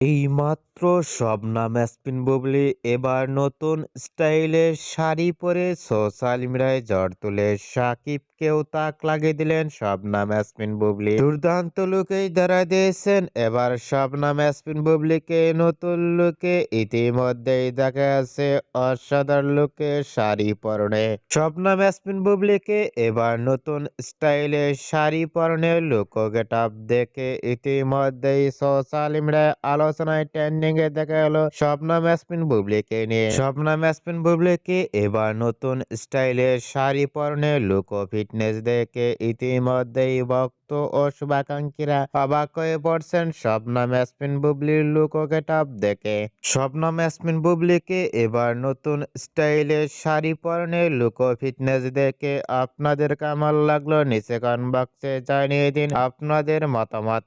এইমাত্র শবনম ইয়াসমিন বুবলি এবার নতুন স্টাইলের শাড়ি পরে সোশ্যাল মিডিয়ায় ঝড় তুলে সাকিবকেও তাক লাগিয়ে দিলেন শবনম ইয়াসমিন বুবলি। দুর্দান্ত লুকেই ধরা দিয়েছেন এবার শবনম ইয়াসমিন বুবলিকে। নতুন লুকে ইতিমধ্যেই দেখা যাচ্ছে অসাধারণ লুকে শাড়ি পরনে শবনম ইয়াসমিন বুবলিকে। এবার নতুন স্টাইলের শাড়ি পরনে লুক ও গেটআপ দেখে ইতিমধ্যেই সোশ্যাল মিডিয়ায় আলোচনায় ট্রেন্ডিং এ দেখা গেল শবনম ইয়াসমিন বুবলিকে নিয়ে। শবনম ইয়াসমিন বুবলিকে এবার নতুন স্টাইলের শাড়ি পরনে লুক ও ফিটনেস দেখে ইতিমধ্যেই ভক্ত ও শুভাকাঙ্ক্ষীরা অবাক হয়ে পড়ছেন শবনম ইয়াসমিন বুবলির লুক ও গেটআপ দেখে। শবনম ইয়াসমিন বুবলিকে এবার নতুন স্টাইলের শাড়ি পরনে লুক ও ফিটনেস দেখে আপনাদের কেমন লাগলো নিচে কমেন্ট বক্সে জানিয়ে দিন আপনাদের মতামত।